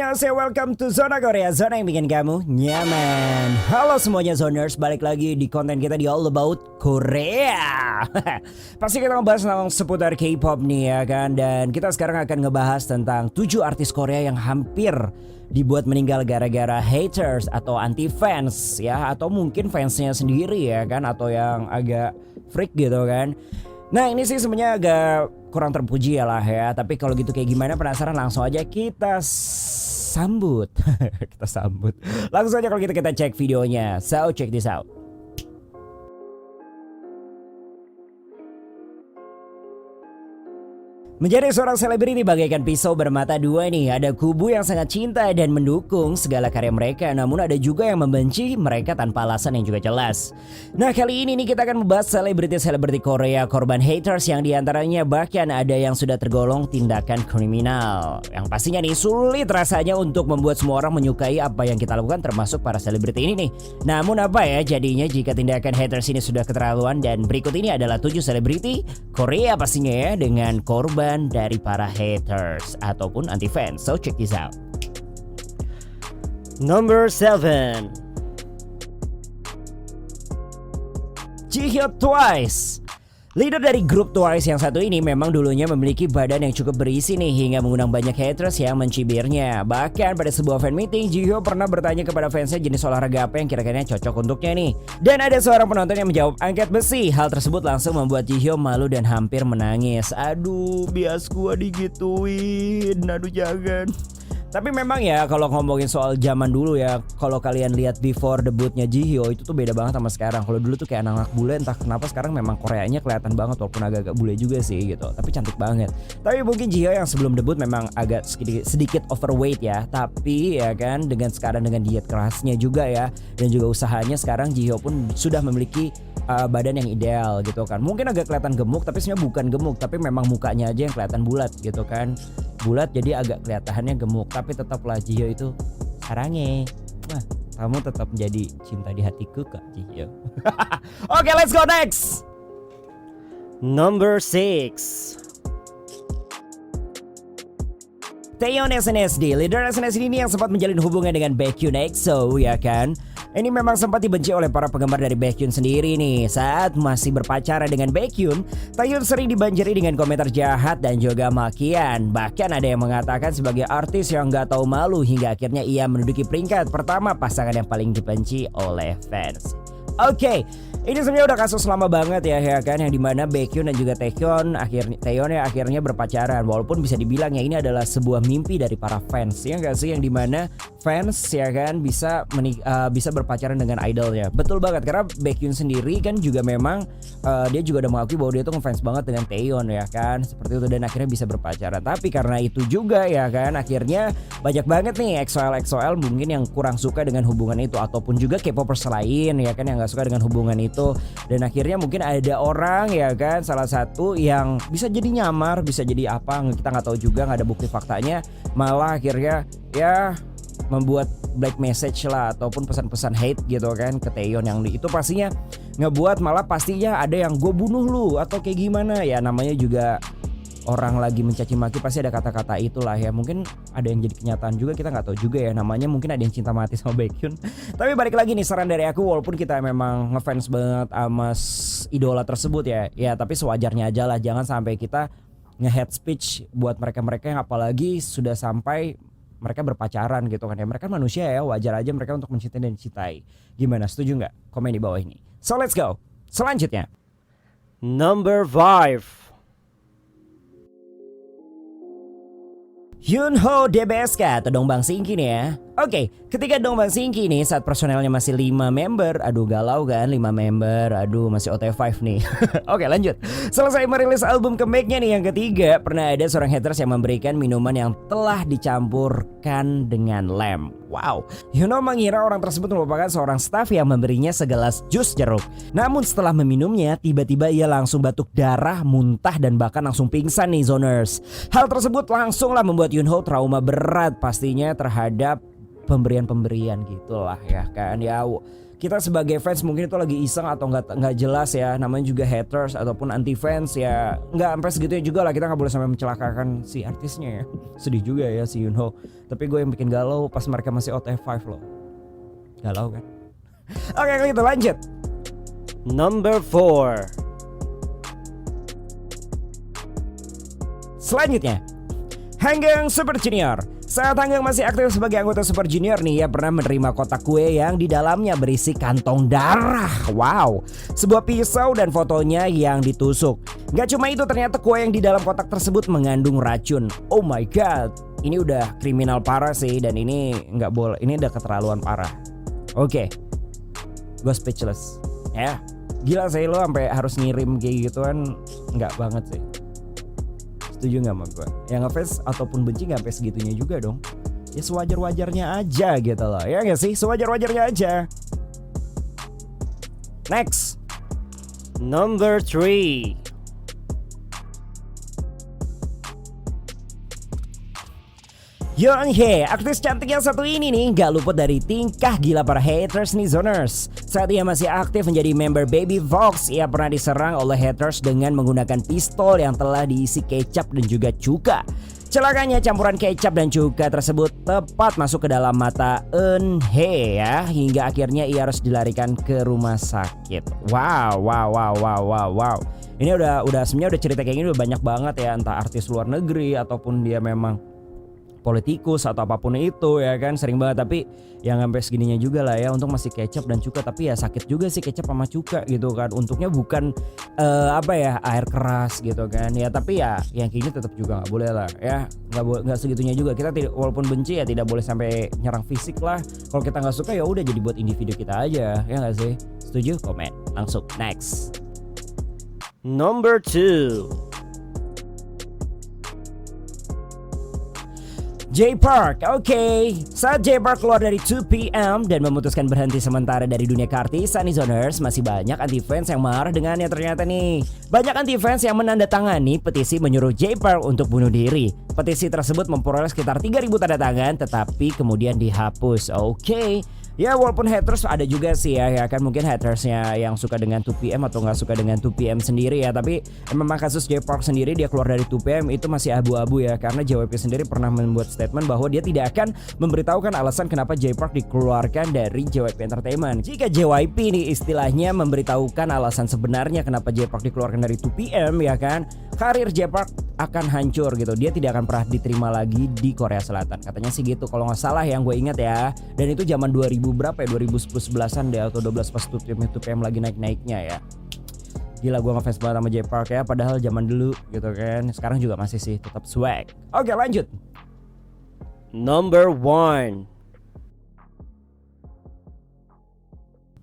Annyeonghaseyo, welcome to Zona Korea, zona yang bikin kamu nyaman. Halo semuanya Zoners, balik lagi di konten kita di All About Korea. Pasti kita ngebahas tentang seputar K-pop nih ya kan. Dan kita sekarang akan ngebahas tentang 7 artis Korea yang hampir dibuat meninggal gara-gara haters atau anti fans ya. Atau mungkin fansnya sendiri ya kan, atau yang agak freak gitu kan. Nah ini sih sebenarnya agak kurang terpuji ya lah ya. Tapi kalau gitu kayak gimana, penasaran? Langsung aja kita sambut. Kita sambut. Langsung aja kalau gitu kita cek videonya. So check this out. Menjadi seorang selebriti bagaikan pisau bermata dua nih. Ada kubu yang sangat cinta dan mendukung segala karya mereka, namun ada juga yang membenci mereka tanpa alasan yang juga jelas. Nah kali ini nih kita akan membahas selebriti-selebriti Korea korban haters, yang diantaranya bahkan ada yang sudah tergolong tindakan kriminal. Yang pastinya nih sulit rasanya untuk membuat semua orang menyukai apa yang kita lakukan, termasuk para selebriti ini nih. Namun apa ya jadinya jika tindakan haters ini sudah keterlaluan? Dan berikut ini adalah 7 selebriti Korea pastinya ya dengan korban dari para haters ataupun anti fans. So check this out. Number 7, Jihyo Twice. Leader dari grup Twice yang satu ini memang dulunya memiliki badan yang cukup berisi nih, hingga mengundang banyak haters yang mencibirnya. Bahkan pada sebuah fan meeting, Jihyo pernah bertanya kepada fansnya jenis olahraga apa yang kira-kira cocok untuknya nih. Dan ada seorang penonton yang menjawab angkat besi. Hal tersebut langsung membuat Jihyo malu dan hampir menangis. Aduh, bias gua digituin. Aduh jangan. Tapi memang ya kalau ngomongin soal zaman dulu ya, kalau kalian lihat before debutnya Jihyo itu tuh beda banget sama sekarang. Kalau dulu tuh kayak anak-anak bule, entah kenapa sekarang memang Koreanya kelihatan banget walaupun agak-agak bule juga sih gitu. Tapi cantik banget. Tapi mungkin Jihyo yang sebelum debut memang agak sedikit overweight ya. Tapi ya kan dengan sekarang dengan diet kerasnya juga ya, dan juga usahanya, sekarang Jihyo pun sudah memiliki badan yang ideal gitu kan. Mungkin agak kelihatan gemuk tapi sebenarnya bukan gemuk, tapi memang mukanya aja yang kelihatan bulat gitu kan. Bulat jadi agak kelihatannya gemuk, tapi tetaplah Jihyo itu sarange. Wah, kamu tetap menjadi cinta di hatiku kak Jihyo. Oke, let's go next. Number 6, Taeyeon SNSD. Leader SNSD ini yang sempat menjalin hubungan dengan Baekhyun EXO ya kan. Ini memang sempat dibenci oleh para penggemar dari Baekhyun sendiri nih. Saat masih berpacaran dengan Baekhyun, Taeyeon sering dibanjiri dengan komentar jahat dan juga makian. Bahkan ada yang mengatakan sebagai artis yang gak tahu malu, hingga akhirnya ia menduduki peringkat pertama pasangan yang paling dibenci oleh fans. Oke, ini sebenarnya udah kasus lama banget ya kan, yang dimana Baekhyun dan juga Taeyeon akhirnya berpacaran. Walaupun bisa dibilang ya ini adalah sebuah mimpi dari para fans ya gak sih, yang dimana fans ya kan bisa berpacaran dengan idolnya. Betul banget, karena Baekhyun sendiri kan juga memang dia juga udah mengakui bahwa dia tuh ngefans banget dengan Taeyeon ya kan, seperti itu, dan akhirnya bisa berpacaran. Tapi karena itu juga ya kan, akhirnya banyak banget nih EXO-L mungkin yang kurang suka dengan hubungan itu, ataupun juga K-popers lain ya kan yang gak suka dengan hubungan itu. Dan akhirnya mungkin ada orang ya kan, salah satu yang bisa jadi nyamar, bisa jadi apa, kita nggak tahu juga, nggak ada bukti faktanya, malah akhirnya ya membuat black message lah ataupun pesan-pesan hate gitu kan ke Taeyeon, yang itu pastinya ngebuat malah pastinya ada yang gue bunuh lu atau kayak gimana ya, namanya juga orang lagi mencaci maki pasti ada kata-kata itulah ya. Mungkin ada yang jadi kenyataan juga, kita nggak tahu juga ya, namanya mungkin ada yang cinta mati sama Baekhyun. Tapi balik lagi nih, saran dari aku, walaupun kita memang ngefans banget sama idola tersebut ya tapi sewajarnya aja lah, jangan sampai kita nge-hate speech buat mereka-mereka yang apalagi sudah sampai mereka berpacaran gitu kan ya. Mereka manusia ya, wajar aja mereka untuk mencintai dan dicintai. Gimana, setuju nggak? Komen di bawah ini. So let's go. Selanjutnya, Number 5, Yunho DBSK atau Dongbang Singki nih ya. Oke, ketika Dongbang Singki nih saat personelnya masih 5 member. Aduh galau kan, 5 member. Aduh masih OT5 nih. Oke lanjut. Selesai merilis album comeback-nya nih yang ketiga, pernah ada seorang haters yang memberikan minuman yang telah dicampurkan dengan lem. Wow, Yunho mengira orang tersebut merupakan seorang staf yang memberinya segelas jus jeruk. Namun setelah meminumnya, tiba-tiba ia langsung batuk darah, muntah, dan bahkan langsung pingsan nih zoners. Hal tersebut langsunglah membuat Yunho trauma berat pastinya terhadap pemberian-pemberian gitulah ya kan ya. kita sebagai fans mungkin itu lagi iseng atau nggak jelas ya, namanya juga haters ataupun anti fans ya, nggak sampai segitunya juga lah, kita nggak boleh sampai mencelakakan si artisnya ya. Sedih juga ya si Yunho, tapi gue yang bikin galau pas mereka masih OT5 loh, galau kan. Oke, kalau gitu lanjut. Number 4. Selanjutnya, Hanggang Super Junior. Saat Hanggang masih aktif sebagai anggota Super Junior nih, ia pernah menerima kotak kue yang di dalamnya berisi kantong darah. Wow, sebuah pisau dan fotonya yang ditusuk. Gak cuma itu, ternyata kue yang di dalam kotak tersebut mengandung racun. Oh my god, ini udah kriminal parah sih, dan ini nggak boleh, ini udah keterlaluan parah. Oke, gue speechless. Ya, gila sih lo sampai harus ngirim kayak gituan, nggak banget sih. Setuju gak sama gue? Yang ngefans ataupun benci gak sampai segitunya juga dong. Ya sewajar-wajarnya aja gitu loh. Ya gak sih? Sewajar-wajarnya aja. Next. Number 3. Yeonhye, aktris cantik yang satu ini nih gak luput dari tingkah gila para haters nih zoners. Saat ia masih aktif menjadi member Baby Vox, ia pernah diserang oleh haters dengan menggunakan pistol yang telah diisi kecap dan juga cuka. Celakanya campuran kecap dan cuka tersebut tepat masuk ke dalam mata Eunhye ya, hingga akhirnya ia harus dilarikan ke rumah sakit. Wow. Ini udah sebenarnya udah cerita kayak gini udah banyak banget ya, entah artis luar negeri ataupun dia memang politikus atau apapun itu ya kan, sering banget. Tapi yang sampai segininya juga lah ya, untuk masih kecap dan cuka, tapi ya sakit juga sih kecap sama cuka gitu kan. Untungnya bukan air keras gitu kan ya, tapi ya yang kayak gini tetap juga nggak boleh lah ya, nggak segitunya juga. Kita walaupun benci ya tidak boleh sampai nyerang fisik lah. Kalau kita nggak suka ya udah, jadi buat individu kita aja, ya nggak sih? Setuju? Komen langsung. Next. Number 2. Jay Park, oke. Saat Jay Park keluar dari 2PM dan memutuskan berhenti sementara dari dunia kartisan nih zoners, masih banyak anti fans yang marah dengannya ternyata nih. Banyak anti fans yang menandatangani petisi menyuruh Jay Park untuk bunuh diri. Petisi tersebut memperoleh sekitar 3.000 tanda tangan, tetapi kemudian dihapus. Oke. Ya walaupun haters ada juga sih ya kan, mungkin hatersnya yang suka dengan 2PM atau nggak suka dengan 2PM sendiri ya. Tapi memang kasus Jay Park sendiri, dia keluar dari 2PM itu masih abu-abu ya, karena JYP sendiri pernah membuat statement bahwa dia tidak akan memberitahukan alasan kenapa Jay Park dikeluarkan dari JYP Entertainment. Jika JYP nih istilahnya memberitahukan alasan sebenarnya kenapa Jay Park dikeluarkan dari 2PM ya kan, karir Jay Park akan hancur gitu. Dia tidak akan pernah diterima lagi di Korea Selatan. Katanya sih gitu kalau nggak salah yang gue ingat ya. Dan itu zaman 2000 berapa ya, 2010-11an deh atau 12 pas 2PM lagi naik-naiknya ya. Gila, gue ngefans banget sama Jay Park ya, padahal zaman dulu gitu kan. Sekarang juga masih sih tetap swag. Oke, lanjut. Number 1.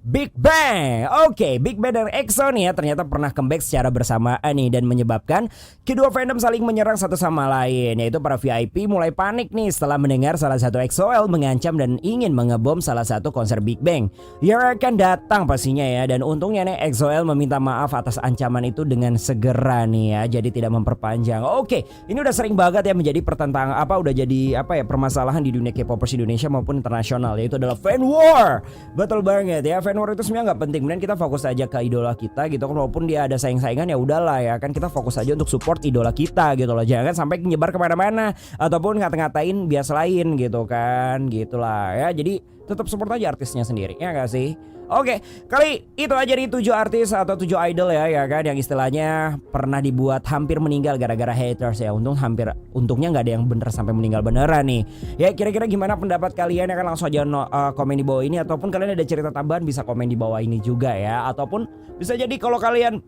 Big Bang. Oke, Big Bang dan EXO nih ya ternyata pernah comeback secara bersamaan nih, dan menyebabkan kedua fandom saling menyerang satu sama lain, yaitu para VIP mulai panik nih setelah mendengar salah satu EXO-L mengancam dan ingin mengebom salah satu konser Big Bang yang akan datang pastinya ya. Dan untungnya nih EXO-L meminta maaf atas ancaman itu dengan segera nih ya, jadi tidak memperpanjang. Oke, ini udah sering banget ya menjadi pertentangan udah jadi permasalahan di dunia K-popers Indonesia maupun internasional, yaitu adalah fan war. Betul banget ya, fan war itu sebenarnya nggak penting, kemudian kita fokus aja ke idola kita gitu kan. Walaupun dia ada saing-saingan ya udahlah ya kan, kita fokus aja untuk support idola kita gitu loh, jangan sampai nyebar kemana-mana ataupun ngata-ngatain bias lain gitu kan, gitulah ya. Jadi tetap support aja artisnya sendiri, ya nggak sih? Oke, kali itu aja nih 7 artis atau 7 idol ya kan, yang istilahnya pernah dibuat hampir meninggal gara-gara haters ya. Untungnya nggak ada yang bener sampai meninggal beneran nih. Ya kira-kira gimana pendapat kalian ya kan, langsung aja komen di bawah ini, ataupun kalian ada cerita tambahan bisa komen di bawah ini juga ya. Ataupun bisa jadi kalau kalian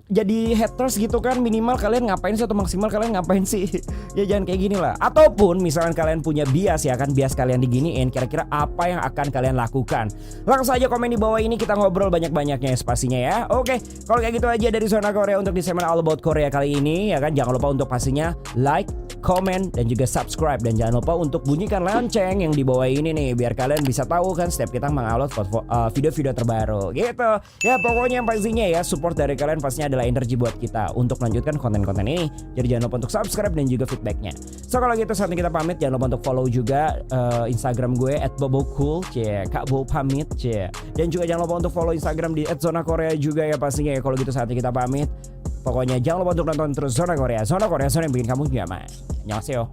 jadi haters gitu kan, minimal kalian ngapain sih atau maksimal kalian ngapain sih ya, jangan kayak gini lah. Ataupun misalkan kalian punya bias ya kan, bias kalian diginiin, kira-kira apa yang akan kalian lakukan, langsung aja komen di bawah ini, kita ngobrol banyak-banyaknya spasinya ya. Oke, kalau kayak gitu aja dari Zona Korea untuk di segmen All About Korea kali ini ya kan. Jangan lupa untuk pastinya like, like, comment, dan juga subscribe. Dan jangan lupa untuk bunyikan lonceng yang di bawah ini nih, biar kalian bisa tahu kan setiap kita mengupload video-video terbaru gitu. Ya pokoknya yang pastinya ya, support dari kalian pastinya adalah energi buat kita untuk melanjutkan konten-konten ini. Jadi jangan lupa untuk subscribe dan juga feedbacknya. So kalau gitu saatnya kita pamit, jangan lupa untuk follow juga Instagram gue @bobocool, Kak Bo pamit, dan juga jangan lupa untuk follow Instagram di @zonakorea juga ya pastinya ya. Kalau gitu saatnya kita pamit. Pokoknya jangan lupa untuk nonton terus Zona Korea. Zona Korea, zona yang bikin kamu nyaman. Annyeonghaseyo.